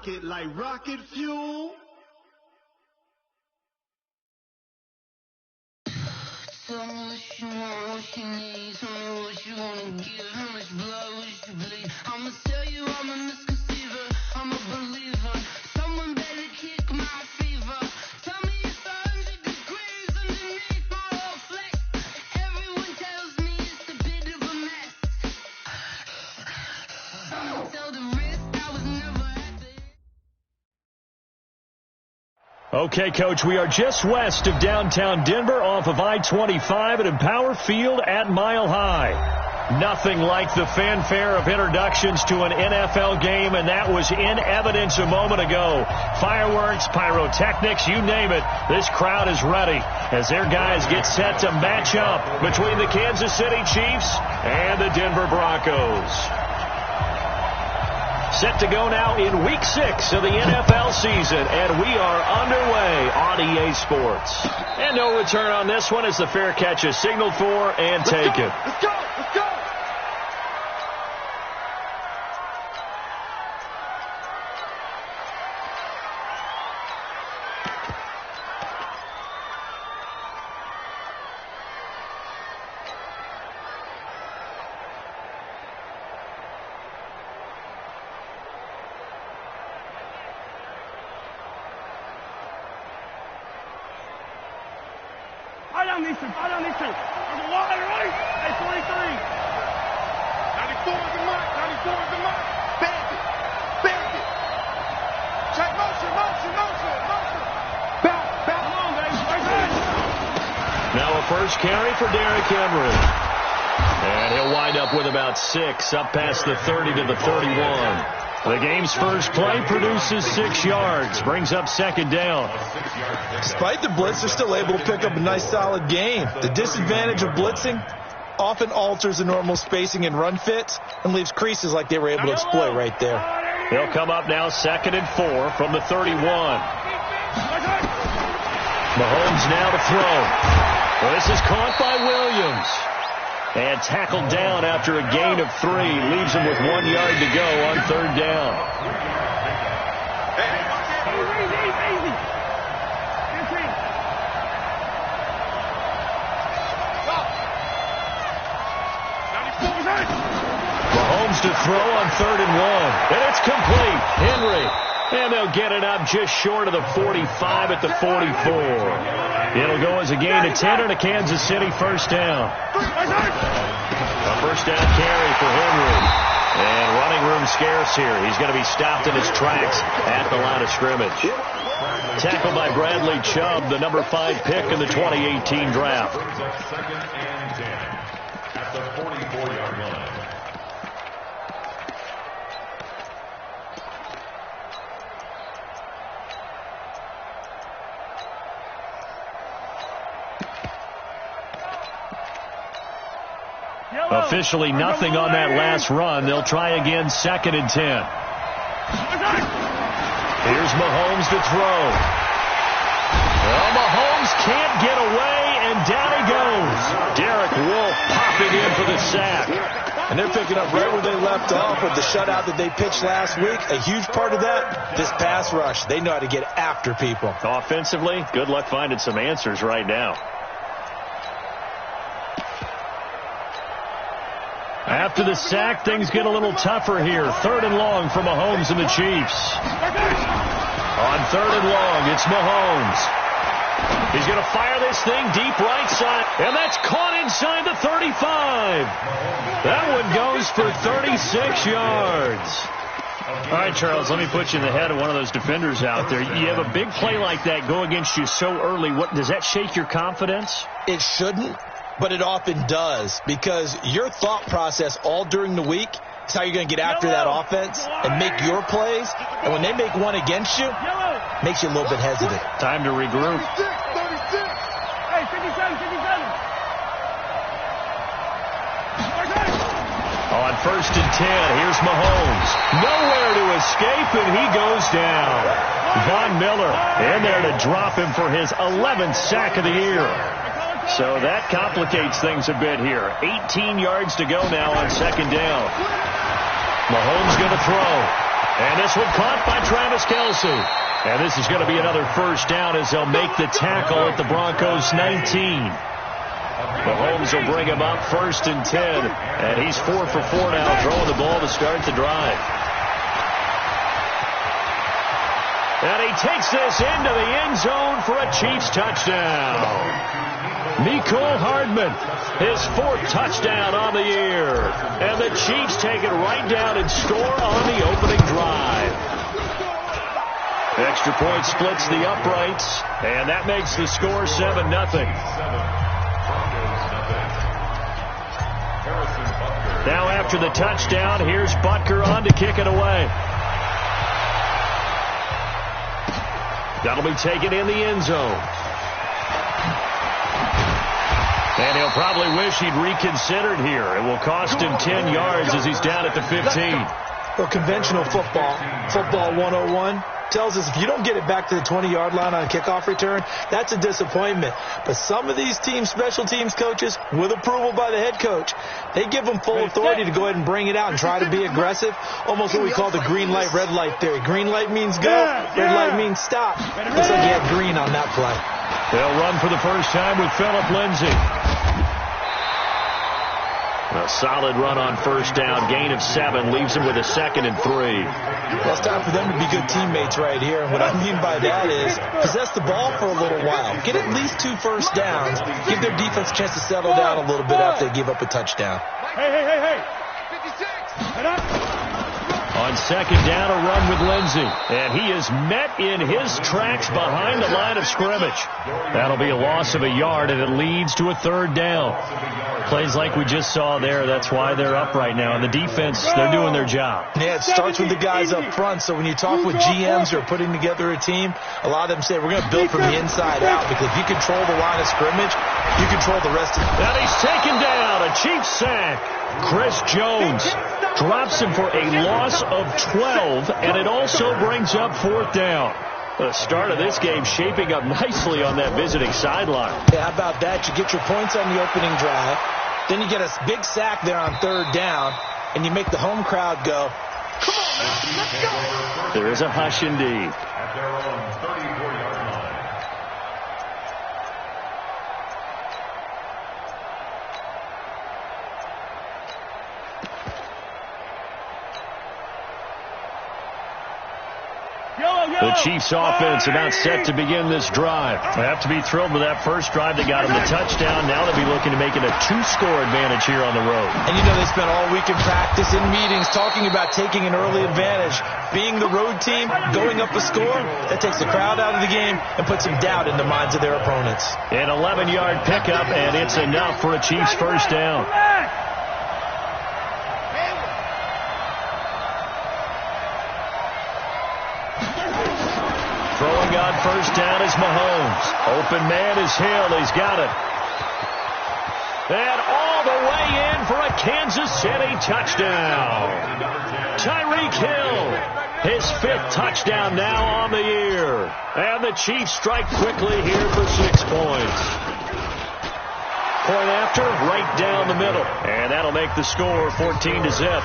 it like rocket fuel. Tell me what you want, what you need. Tell me what you wanna give. How much blood would you bleed? I'ma tell you I'm a misconceiver. I'm a believer. Someone better kick my fever. Tell me it's 100 degrees underneath my whole flex. Everyone tells me it's a bit of a mess. I'ma tell the risk I was never at the... Okay, Coach, we are just west of downtown Denver off of I-25 at Empower Field at Mile High. Nothing like the fanfare of introductions to an NFL game, and that was in evidence a moment ago. Fireworks, pyrotechnics, you name it. This crowd is ready as their guys get set to match up between the Kansas City Chiefs and the Denver Broncos. Set to go now in Week 6 of the NFL season, and we are underway on EA Sports. And no return on this one as the fair catch is signaled for and taken. Let's go! Let's go! I don't need to. I'm a wide right. Hey, 43. 94 is the mark. 94 is the mark. Bandit. Bandit. Check motion. Back. Come on, baby. Right. Now a first carry for Derrick Henry. And he'll wind up with about 6 up past the 30 to the 31. The game's first play produces 6 yards, brings up second down. Despite the blitz, they're still able to pick up a nice solid gain. The disadvantage of blitzing often alters the normal spacing and run fits and leaves creases like they were able to exploit right there. He'll come up now 2nd and 4 from the 31. Mahomes now to throw. Well, this is caught by Williams. And tackled down after a gain of 3. Leaves him with 1 yard to go on 3rd down. Mahomes to throw on 3rd and 1. And it's complete. Henry. And they'll get it up just short of the 45 at the 44. It'll go as a gain of 10 and a Kansas City first down. A first down carry for Henry. And running room scarce here. He's going to be stopped in his tracks at the line of scrimmage. Tackled by Bradley Chubb, the number 5 pick in the 2018 draft. Second and 10 at the 44-yard line. Officially nothing on that last run. They'll try again 2nd and 10. Here's Mahomes to throw. Well, Mahomes can't get away, and down he goes. Derek Wolfe popping in for the sack. And they're picking up right where they left off with the shutout that they pitched last week. A huge part of that, this pass rush. They know how to get after people. Offensively, good luck finding some answers right now. After the sack, things get a little tougher here. 3rd and long for Mahomes and the Chiefs. On 3rd and long, it's Mahomes. He's going to fire this thing deep right side, and that's caught inside the 35. That one goes for 36 yards. All right, Charles, let me put you in the head of one of those defenders out there. You have a big play like that go against you so early. What does that shake your confidence? It shouldn't. But it often does, because your thought process all during the week is how you're going to get after that offense and make your plays. And when they make one against you, it makes you a little bit hesitant. Time to regroup. 36. Hey, 57. On 1st and 10, here's Mahomes. Nowhere to escape, and he goes down. Von Miller in there to drop him for his 11th sack of the year. So that complicates things a bit here. 18 yards to go now on 2nd down. Mahomes going to throw. And this This one caught by Travis Kelce. And this is going to be another first down as they'll make the tackle at the Broncos 19. Mahomes will bring him up 1st and 10. And he's 4 for 4 now, throwing the ball to start the drive. And he takes this into the end zone for a Chiefs touchdown. Mecole Hardman, his 4th touchdown on the year. And the Chiefs take it right down and score on the opening drive. Extra point splits the uprights, and that makes the score 7-0. Now after the touchdown, here's Butker on to kick it away. That'll be taken in the end zone. And he'll probably wish he'd reconsidered here. It will cost him 10 yards as he's down at the 15. Well, conventional football 101, tells us if you don't get it back to the 20-yard line on a kickoff return, that's a disappointment. But some of these special teams coaches, with approval by the head coach, they give them full authority to go ahead and bring it out and try to be aggressive. Almost what we call the green light, red light theory. Green light means go, red light means stop. Looks like you had green on that play. They'll run for the first time with Phillip Lindsay. A solid run on first down. Gain of 7 leaves him with a 2nd and 3. Well, it's time for them to be good teammates right here. And what I mean by that is possess the ball for a little while. Get at least 2 first downs. Give their defense a chance to settle down a little bit after they give up a touchdown. Hey. 56. On 2nd down, a run with Lindsay. And he is met in his tracks behind the line of scrimmage. That'll be a loss of a yard, and it leads to a 3rd down. Plays like we just saw there. That's why they're up right now. And the defense, they're doing their job. Yeah, it starts with the guys up front. So when you talk with GMs who are putting together a team, a lot of them say we're going to build from the inside out, because if you control the line of scrimmage, you control the rest of it. And he's taken down. A Chiefs sack. Chris Jones drops him for a loss of 12, and it also brings up 4th down. The start of this game shaping up nicely on that visiting sideline. Yeah, how about that? You get your points on the opening drive. Then you get a big sack there on 3rd down, and you make the home crowd go, come on, man, let's go. There is a hush indeed. At their own 34-yard line. The Chiefs offense about set to begin this drive. They have to be thrilled with that first drive. They got him the touchdown. Now they'll be looking to make it a 2-score advantage here on the road. And you know they spent all week in practice, in meetings, talking about taking an early advantage. Being the road team, going up a score, that takes the crowd out of the game and puts some doubt in the minds of their opponents. An 11-yard pickup, and it's enough for a Chiefs first down. Throwing on first down is Mahomes. Open man is Hill. He's got it. And all the way in for a Kansas City touchdown. Tyreek Hill, his 5th touchdown now on the year. And the Chiefs strike quickly here for 6 points. Point after, right down the middle. And that'll make the score 14-0.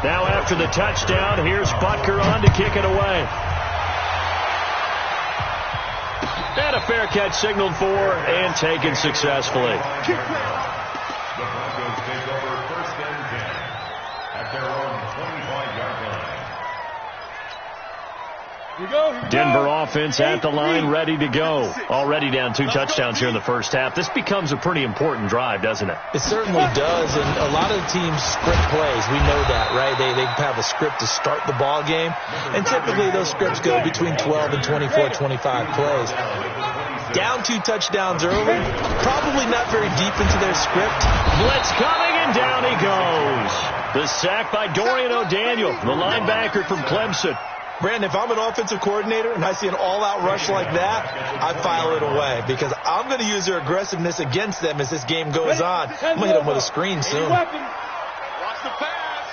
Now after the touchdown, here's Butker on to kick it away. And a fair catch signaled for and taken successfully. The Broncos take over 1st and 10 at their own 25-yard line. Denver offense at the line, ready to go. Already down 2 touchdowns here in the first half. This becomes a pretty important drive, doesn't it? It certainly does, and a lot of the teams script plays. We know that, right? They have a script to start the ball game, and typically those scripts go between 12 and 24, 25 plays. Down 2 touchdowns early, probably not very deep into their script. Blitz coming, and down he goes. The sack by Dorian O'Daniel, the linebacker from Clemson. Brandon, if I'm an offensive coordinator and I see an all-out rush like that, I file it away, because I'm going to use their aggressiveness against them as this game goes on. I'm going to hit them with a screen soon. Watch the pass.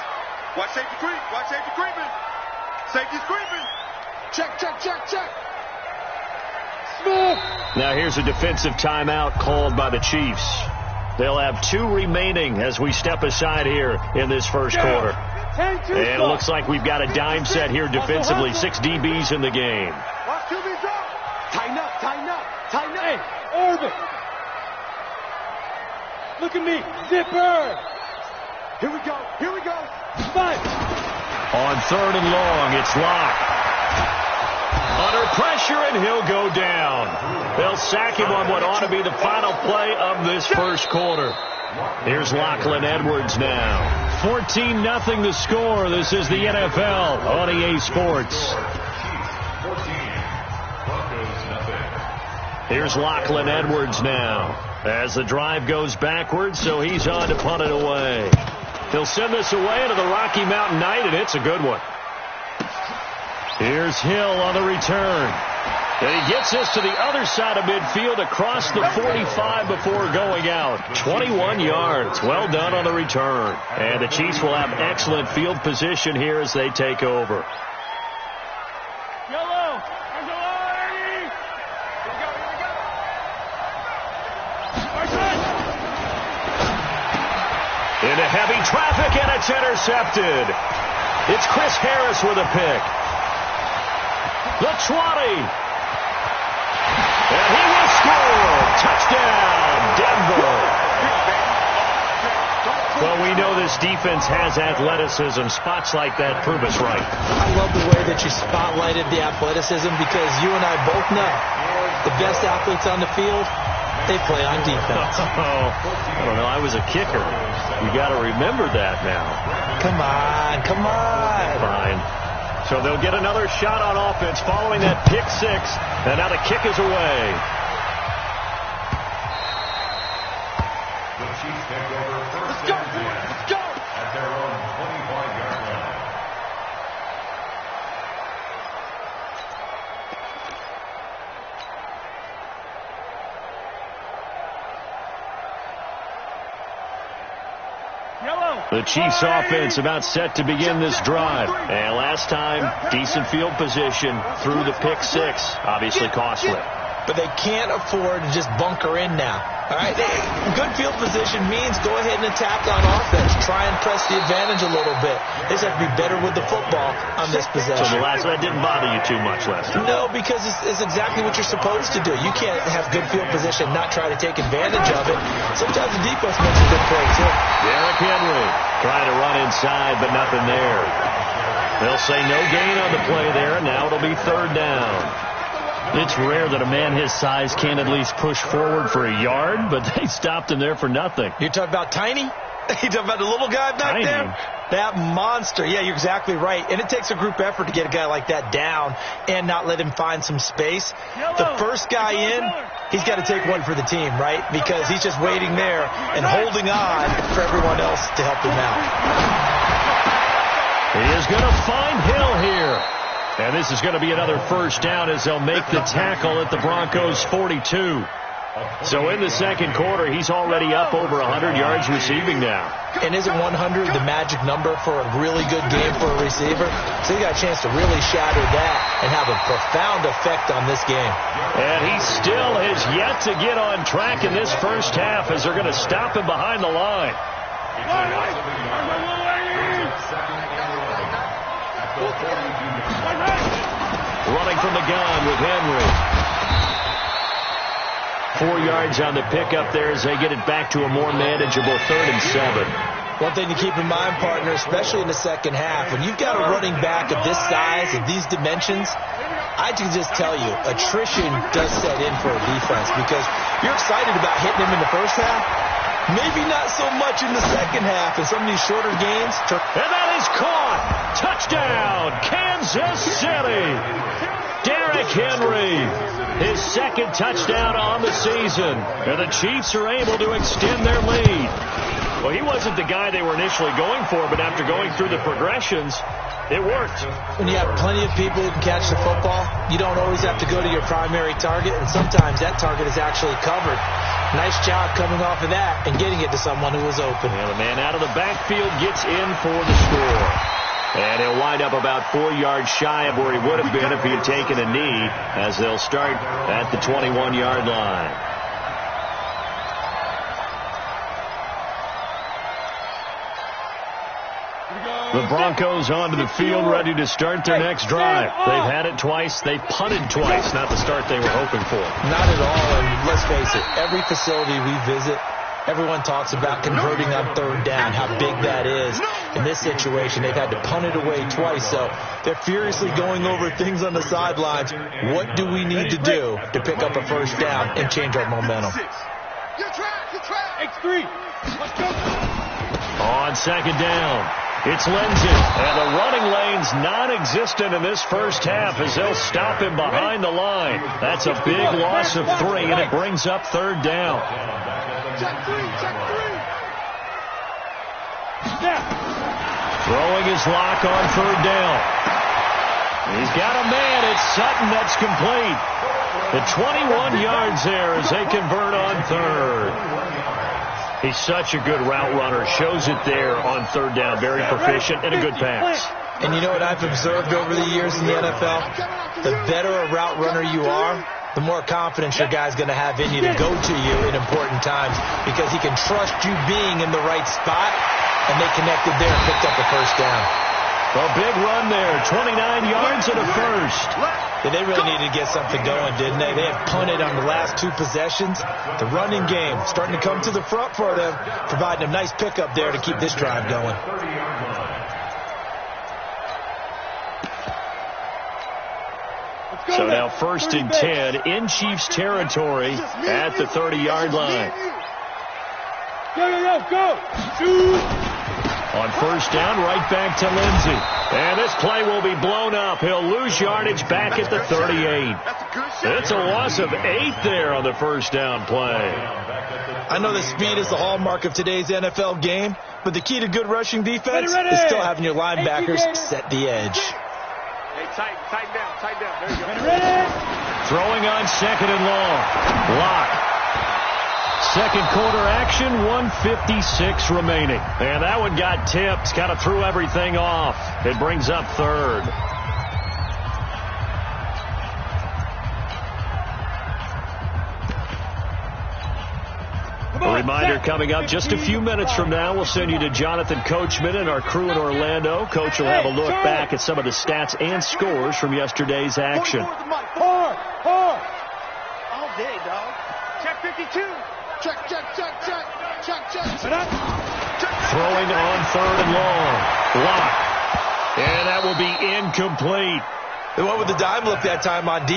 Watch safety creep. Watch safety creeping. Safety's creeping. Check. Now here's a defensive timeout called by the Chiefs. They'll have 2 remaining as we step aside here in this first quarter. And it looks like we've got a dime set here defensively. 6 DBs in the game. Tighten up, tighten up, tighten up. Hey, orbit. Look at me. Zipper. Here we go, here we go. Fight. On 3rd and long, it's Locke. Under pressure, and he'll go down. They'll sack him on what ought to be the final play of this first quarter. Here's Lachlan Edwards now. 14-0 the score. This is the NFL on EA Sports. Here's Lachlan Edwards now as the drive goes backwards, so he's on to punt it away. He'll send this away into the Rocky Mountain Night, and it's a good one. Here's Hill on the return. And he gets this to the other side of midfield across the 45 before going out. 21 yards. Well done on the return. And the Chiefs will have excellent field position here as they take over. Yellow. Into heavy traffic, and it's intercepted. It's Chris Harris with a pick. The 20. And he will score. Touchdown, Denver. Well, we know this defense has athleticism. Spots like that prove us right. I love the way that you spotlighted the athleticism because you and I both know the best athletes on the field, they play on defense. Oh, I don't know. I was a kicker. You got to remember that now. Come on, come on. Fine. So they'll get another shot on offense following that pick 6. And now the kick is away. The Chiefs take over first and 10 at their own 25-yard line. The Chiefs offense about set to begin this drive. And last time, decent field position through the pick 6. Obviously costly. But they can't afford to just bunker in now. All right, good field position means go ahead and attack on offense. Try and press the advantage a little bit. They just have to be better with the football on this possession. So that didn't bother you too much last time? No, because it's exactly what you're supposed to do. You can't have good field position, not try to take advantage of it. Sometimes the defense makes a good play, too. Derrick Henry trying to run inside, but nothing there. They'll say no gain on the play there, and now it'll be 3rd down. It's rare that a man his size can't at least push forward for a yard, but they stopped him there for nothing. You're talking about Tiny? You talking about the little guy back there? That monster. Yeah, you're exactly right. And it takes a group effort to get a guy like that down and not let him find some space. The first guy in, he's got to take one for the team, right? Because he's just waiting there and holding on for everyone else to help him out. He is going to find Hill here. And this is going to be another first down as they'll make the tackle at the Broncos' 42. So in the second quarter, he's already up over 100 yards receiving now. And isn't 100 the magic number for a really good game for a receiver? So you got a chance to really shatter that and have a profound effect on this game. And he still has yet to get on track in this first half as they're going to stop him behind the line. Running from the gun with Henry. 4 yards on the pickup there as they get it back to a more manageable 3rd and 7. One thing to keep in mind, partner, especially in the second half, when you've got a running back of this size, of these dimensions, I can just tell you, attrition does set in for a defense because you're excited about hitting him in the first half. Maybe not so much in the second half in some of these shorter games. And that is caught. Touchdown, Kansas City. Derrick Henry, his 2nd touchdown on the season. And the Chiefs are able to extend their lead. Well, he wasn't the guy they were initially going for, but after going through the progressions, it worked. When you have plenty of people who can catch the football, you don't always have to go to your primary target, and sometimes that target is actually covered. Nice job coming off of that and getting it to someone who was open. And the man out of the backfield gets in for the score. And he'll wind up about 4 yards shy of where he would have been if he had taken a knee, as they'll start at the 21-yard line. The Broncos onto the field, ready to start their next drive. They've had it twice. They've punted twice. Not the start they were hoping for. Not at all. And let's face it, every facility we visit, everyone talks about converting on third down, how big that is. In this situation, they've had to punt it away twice, so they're furiously going over things on the sidelines. What do we need to do to pick up a first down and change our momentum? X3. Let's go. On second down, it's Lindsay. And the running lane's non-existent in this first half as they'll stop him behind the line. That's a big loss of 3, and it brings up third down. Check 3. Throwing his lock on third down. He's got a man. It's Sutton. That's complete. The 21 yards there as they convert on third. He's such a good route runner. Shows it there on third down. Very proficient and a good pass. And you know what I've observed over the years in the NFL? The better a route runner you are, the more confidence your guy's going to have in you to go to you in important times because he can trust you being in the right spot, and they connected there and picked up the first down. A big run there, 29 yards and a first. Yeah, they really needed to get something going, didn't they? They had punted on the last 2 possessions. The running game starting to come to the front for them, providing a nice pickup there to keep this drive going. So now 1st and 10 in Chiefs territory at the 30-yard line. Go. Shoot. On first down, right back to Lindsay. And this play will be blown up. He'll lose yardage back at the 38. It's a loss of 8 there on the first down play. I know that speed is the hallmark of today's NFL game, but the key to good rushing defense is still having your linebackers set the edge. Hey, tighten down. There you go. Throwing on second and long. Lock. Second quarter action, 1:56 remaining. And that one got tipped, kind of threw everything off. It brings up third. A reminder coming up just a few minutes from now, we'll send you to Jonathan Coachman and our crew in Orlando. Coach will have a look back at some of the stats and scores from yesterday's action. Hard. All day, dog. Check 52. Check. Throwing on third and long. Lock. And that will be incomplete. They went with the dime look that time on D.